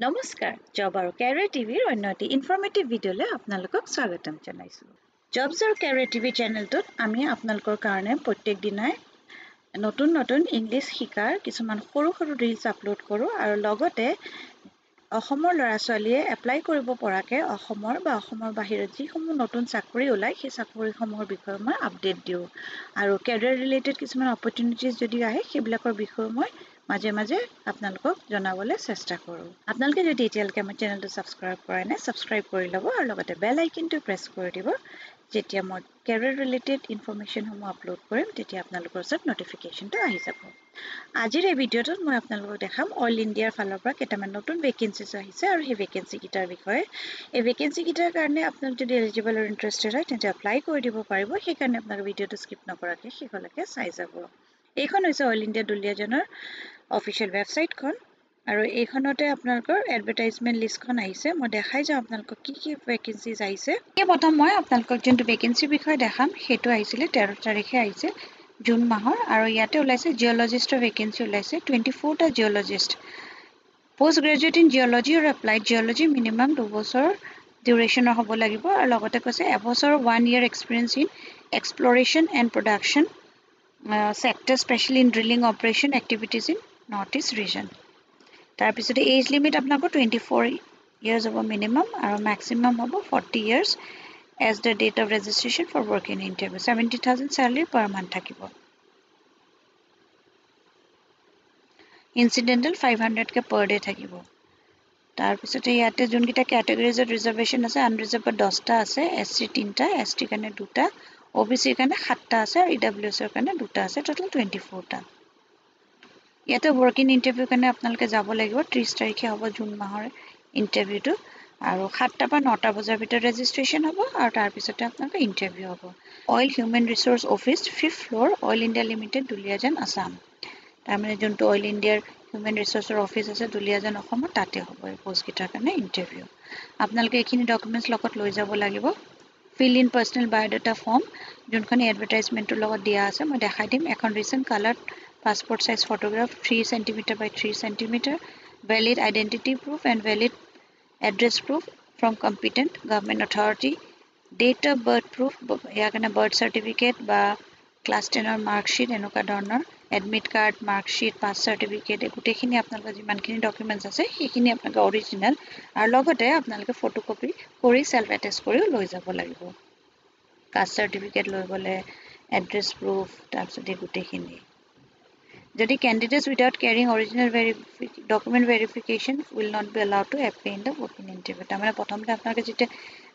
নমস্কাৰ জব আৰু কেৰিয়াৰ টিভিৰ অন্য এটি ইনফৰ্মেটিভ ভিডিঅ'লৈ আপোনালোকক স্বাগতম জনাইছোঁ। জবছ আৰু কেৰিয়াৰ টিভি চেনেলটোত আমি আপোনালোকৰ কাৰণে প্ৰত্যেক দিনাই নতুন ইংলিছ শিকাৰ কিছুমান সৰু ৰিলছ আপলোড কৰোঁ আৰু লগতে অসমৰ ল'ৰা ছোৱালীয়ে এপ্লাই কৰিব পৰাকৈ অসমৰ বাহিৰত যিসমূহ নতুন চাকৰি ওলায় সেই চাকৰিসমূহৰ বিষয়ে মই আপডেট দিওঁ আৰু কেৰিয়াৰ ৰিলেটেড কিছুমান অপৰচুনিটিজ যদি আহে সেইবিলাকৰ বিষয়ে মই মাজে আপোনালোকক জনাবলৈ চেষ্টা কৰোঁ। আপোনালোকে যদি এতিয়ালৈকে আমাৰ চেনেলটো ছাবস্ক্ৰাইব কৰা নাই ছাবস্ক্ৰাইব কৰি ল'ব আৰু লগতে বেল আইকনটো প্ৰেছ কৰি দিব। যেতিয়া মই কেৰিয়াৰ ৰিলেটেড ইনফৰমেশ্যনসমূহ আপলোড কৰিম তেতিয়া আপোনালোকৰ ওচৰত নটিফিকেশ্যনটো আহি যাব। আজিৰ এই ভিডিঅ'টোত মই আপোনালোকক দেখাম অইল ইণ্ডিয়াৰ ফালৰ পৰা কেইটামান নতুন ভেকেঞ্চিজ আহিছে আৰু সেই ভেকেঞ্চিকেইটাৰ বিষয়ে। এই ভেকেঞ্চিকেইটাৰ কাৰণে আপোনালোক যদি এলিজিবল আৰু ইণ্টাৰেষ্টেড হয় তেন্তে এপ্লাই কৰি দিব পাৰিব। সেইকাৰণে আপোনালোকে ভিডিঅ'টো স্কিপ নকৰাকৈ শেষলৈকে চাই যাব। এইখন হৈছে অইল ইণ্ডিয়া দুলিয়াজানৰ অফিচিয়েল ৱেবছাইটখন আৰু এইখনতে আপোনালোকৰ এডভাৰটাইজমেণ্ট লিষ্টখন আহিছে। মই দেখাই যাওঁ আপোনালোকক কি ভেকেঞ্চিজ আহিছে। প্ৰথম মই আপোনালোকক যোনটো ভেকেঞ্চিৰ বিষয়ে দেখাম সেইটো আহিছিলে 13 তাৰিখে আহিছে জুন মাহৰ আৰু ইয়াতে ওলাইছে জিঅ'লজিষ্টৰ ভেকেঞ্চি ওলাইছে 24টা জিঅ'লজিষ্ট। পোষ্ট গ্ৰেজুৱেট ইন জিঅ'লজি আৰু এপ্লাইড জিঅ'লজি মিনিমাম 2 বছৰ ডিউৰেশ্যনৰ হ'ব লাগিব আৰু লগতে কৈছে এবছৰ 1 year experience in exploration and production sector especially in drilling operation activities in northeast region. তাৰপিছতে এজ লিমিট আপোনালোকৰ 24 years হ'ব মিনিমাম আৰু মেক্সিমাম হ'ব 40 years as the date of registration for work in interview. 70,000 salary per month থাকিব। ইনচিডেণ্টেল 500K per day থাকিব। তাৰপিছতে ইয়াতে যোনকেইটা কেটেগৰিজত ৰিজাৰ্ভেশ্যন আছে আনৰিজাৰ্ভড 10টা আছে, SC 3টা, ST কাৰণে 2টা, OBCৰ কাৰণে 7টা আছে আৰু EWSৰ কাৰণে 2টা আছে, টোটেল 24টা। ইয়াতে ৱৰ্ক ইন ইণ্টাৰভিউ কাৰণে আপোনালোকে যাব লাগিব 30 তাৰিখে হ'ব জুন মাহৰ ইণ্টাৰভিউটো আৰু 7টা পৰা 9টা বজাৰ ভিতৰত ৰেজিষ্ট্ৰেশ্যন হ'ব আৰু তাৰপিছতে আপোনালোকৰ ইণ্টাৰভিউ হ'ব। Oil human resource office 5th floor oil India limited Duliajan Assam. তাৰমানে যোনটো অইল ইণ্ডিয়াৰ হিউমেন ৰিচোৰ্চৰ অফিচ আছে দুলিয়াজান অসমত তাতে হ'ব এই পোষ্টকেইটাৰ কাৰণে ইণ্টাৰভিউ। আপোনালোকে এইখিনি ডকুমেণ্টছ লগত লৈ যাব লাগিব। Fill in personal biodata form যোনখন এডভাৰটাইজমেণ্টৰ লগত দিয়া আছে মই দেখাই দিম। এখন recent colour passport size photograph 3 cm by 3 cm, valid identity proof and valid address proof from competent government authority, date of birth proof ইয়াৰ কাৰণে বাৰ্থ চাৰ্টিফিকেট বা ক্লাছ 10ৰ মাৰ্কশ্বিট এনেকুৱা ধৰণৰ, admit card, marksheet, pass certificate গোটেইখিনি আপোনালোকৰ যিমানখিনি documents আছে সেইখিনি আপোনালোকে অৰিজিনেল আৰু লগতে আপোনালোকে ফটোকপি কৰি চেল্ফ এটেষ্ট কৰিও লৈ যাব লাগিব। কাষ্ট চাৰ্টিফিকেট লৈ গ'লে, এড্ৰেছ প্ৰুফ, তাৰপিছতে গোটেইখিনি। যদি candidates without carrying original document verification will not be allowed to apply in the work in interview. তাৰমানে প্ৰথমতে আপোনালোকে যেতিয়া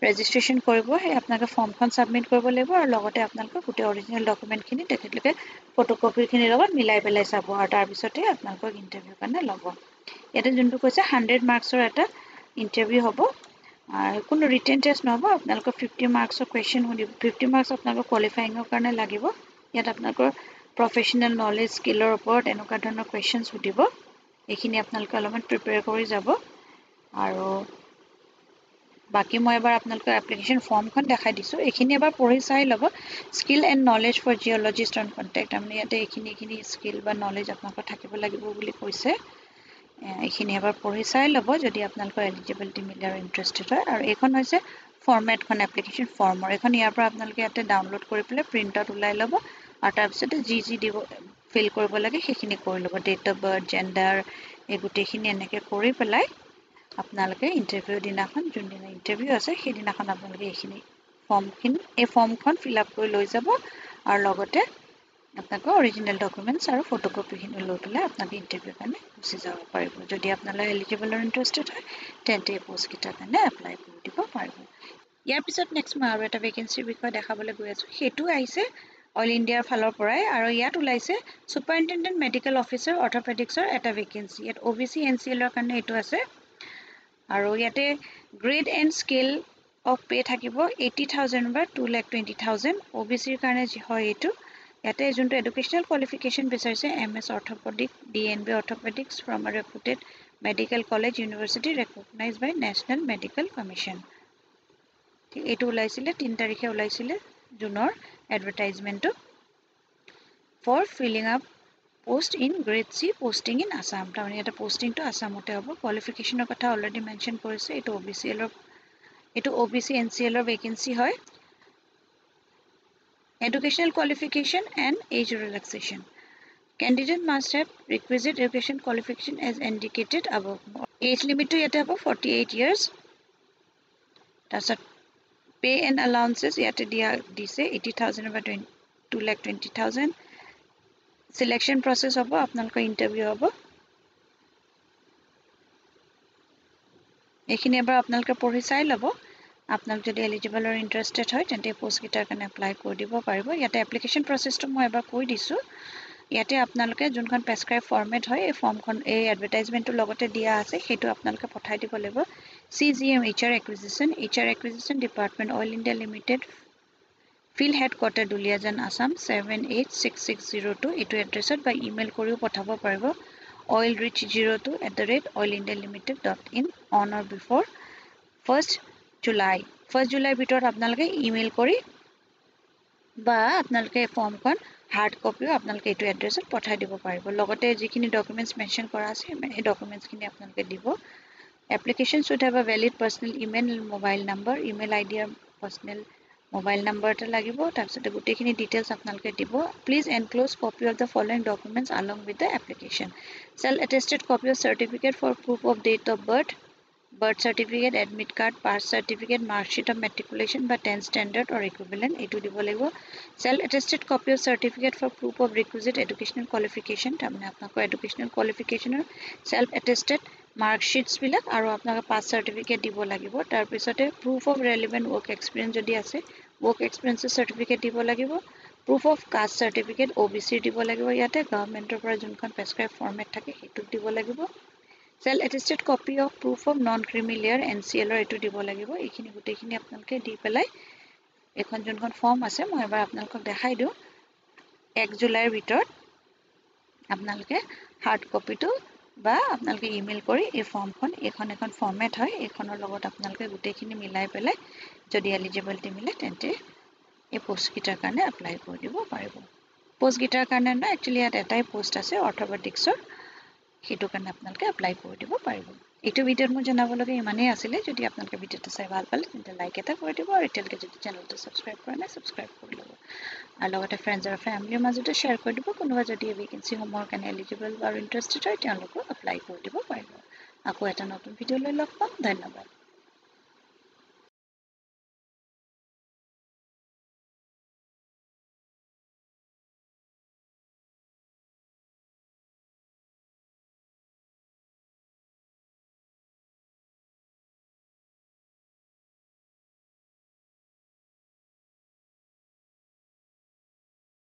ৰেজিষ্ট্ৰেশ্যন কৰিব সেই আপোনালোকে ফৰ্মখন ছাবমিট কৰিব লাগিব আৰু লগতে আপোনালোকৰ গোটেই অৰিজিনেল ডকুমেণ্টখিনি তেখেতলোকে ফটোকপিখিনিৰ লগত মিলাই পেলাই চাব আৰু তাৰপিছতে আপোনালোকক ইণ্টাৰভিউৰ কাৰণে ল'ব। ইয়াতে যোনটো কৈছে 100 মাৰ্কছৰ এটা ইণ্টাৰভিউ হ'ব আৰু কোনো ৰিটেন টেষ্ট নহ'ব। আপোনালোকৰ 50 মাৰ্কছৰ কুৱেশ্যন সুধিব। 50 মাৰ্কছ আপোনালোকৰ কোৱালিফাইঙৰ কাৰণে লাগিব। ইয়াত আপোনালোকৰ প্ৰফেশ্যনেল নলেজ স্কিলৰ ওপৰত এনেকুৱা ধৰণৰ কুৱেশ্যনছ সুধিব। এইখিনি আপোনালোকে অলপমান প্ৰিপেয়াৰ কৰি যাব আৰু বাকী মই এবাৰ আপোনালোকৰ এপ্লিকেশ্যন ফৰ্মখন দেখাই দিছোঁ। এইখিনি এবাৰ পঢ়ি চাই ল'ব। Skill and knowledge for geologist on contact তাৰমানে ইয়াতে এইখিনি স্কিল বা নলেজ আপোনালোকৰ থাকিব লাগিব বুলি কৈছে। এইখিনি এবাৰ পঢ়ি চাই ল'ব যদি আপোনালোকৰ এলিজিবিলিটি মিলে আৰু ইণ্টাৰেষ্টেড হয়। আৰু এইখন হৈছে ফৰ্মেটখন এপ্লিকেশ্যন ফৰ্মৰ। এইখন ইয়াৰ পৰা আপোনালোকে ইয়াতে ডাউনলোড কৰি পেলাই প্ৰিণ্ট আউট ওলাই ল'ব আৰু তাৰপিছতে যি দিব ফিল কৰিব লাগে সেইখিনি কৰি ল'ব। ডেট অফ বাৰ্থ, জেণ্ডাৰ এই গোটেইখিনি এনেকৈ কৰি পেলাই আপোনালোকে ইণ্টাৰভিউৰ দিনাখন যোনদিনা ইণ্টাৰভিউ আছে সেইদিনাখন আপোনালোকে এই ফৰ্মখন ফিল আপ কৰি লৈ যাব আৰু লগতে আপোনালোকৰ অৰিজিনেল ডকুমেণ্টছ আৰু ফটোকপিখিনি লৈ পেলাই আপোনালোকে ইণ্টাৰভিউৰ কাৰণে গুচি যাব পাৰিব। যদি আপোনালোকে এলিজিবল আৰু ইণ্টাৰেষ্টেড হয় তেন্তে এই পোষ্টকেইটাৰ কাৰণে এপ্লাই কৰি দিব পাৰিব। ইয়াৰ পিছত নেক্সট মই আৰু এটা ভেকেঞ্চিৰ বিষয়ে দেখাবলৈ গৈ আছোঁ। সেইটো আহিছে অইল ইণ্ডিয়াৰ ফালৰ পৰাই আৰু ইয়াত ওলাইছে ছুপাৰিণ্টেণ্ডেণ্ট মেডিকেল অফিচাৰ অৰ্থপেডিক্সৰ এটা ভেকেঞ্চি। ইয়াত OBC NCLৰ কাৰণে এইটো আছে আৰু ইয়াতে grade and scale of pay থাকিব 80,000 বা 2,20,000। OBCৰ কাৰণে যি হয় এইটো। ইয়াতে যোনটো এডুকেশ্যনেল কোৱালিফিকেশ্যন বিচাৰিছে MS orthopaedic DNB orthopaedics from a reputed medical college university recognised by national medical commission. এইটো ওলাইছিলে 3 তাৰিখে ওলাইছিলে জুনৰ এডভাৰটাইজমেণ্টটো। For filling up post in grade C posting in Assam তাৰমানে এটা পোষ্টিংটো আসামতে হ'ব কোৱালিফিকেশ্যনৰ কথা অলৰেডি মেনশ্যন কৰিছে এইটো OBC NCL ৰ ভেকেন্সি হয় educational qualification and age relaxation candidate must have requisite education qualification as indicated above age limit to yate abo 48 years tasat pay and allowances yate dia dise 80000 ba 2,20,000 selection process hobo apnalko interview hobo ekhini ebar apnalke pori sai lobo apnak jodi eligible or interested hoy tente post gitar kan apply kori dibo paribo yate application process to moi ebar koi disu yate apnaloke junkhon prescribe format hoy ei form khon ei advertisement to logote dia ase hetu apnaloke pothai dibo lebo CGM HR acquisition department oil india limited field headquarter duliajan assam 786602 etu address by email koriu pothabo paribo oilrich02@oilindialimited.in on or before 1st July ভিতৰত আপোনালোকে email কৰি বা আপোনালোকে ফৰ্মখন hard কপিও আপোনালোকে এইটো এড্ৰেছত পঠাই দিব পাৰিব লগতে যিখিনি ডকুমেন্টছ মেনশ্যন কৰা আছে এই ডকুমেন্টছখিনি আপোনালোকে দিব application should have a valid personal email mobile number email ID or personal mobile number এটা লাগিব তাৰপিছত গোটেইখিনি ডিটেইলছ আপোনালোকে দিব please enclose copy of the following documents along with the application self attested copy of certificate for proof of date of birth certificate admit card pass certificate mark sheet of matriculation by 10th standard or equivalent etu dibo lagibo self attested copy of certificate for proof of requisite educational qualification tamne apnako educational qualification self attested mark sheets bilak aru apnaka pass certificate dibo lagibo tar pisote proof of relevant work experience jodi ase work experience certificate dibo lagibo proof of caste certificate OBC dibo lagibo yate government or pora junkhon prescribe format thake hetu dibo lagibo self attested copy of proof of non creamy layer NCL or etu dibo lagibo ekhini gutekhini apnalke di pelai ekhon jonkhon form ase moi ebar apnalকক dekhai diu 1 July ভিতৰত apnalke hard copy to বা apnalke email kori ei form khon এখন format hoy ekhonor logot apnalke gutekhini milai pelai jodi eligibility mile tente ei post gitar karone apply kori dibo paribo post gitar karone na actually at etai post ase orthopedics or hetu kan apnalke apply kori dibo paribo etu video mu janabo lage imane asile jodi apnalke video ta sai bhal pale tente like eta kori dibo aru telke jodi channel to subscribe kora na subscribe kori lobo aru logote friends or family majote share kori dibo konoba jodi vacancy homor kan eligible or interested hoy teloko apply kori dibo paribo ako eta notun video loi log pam dhanyabad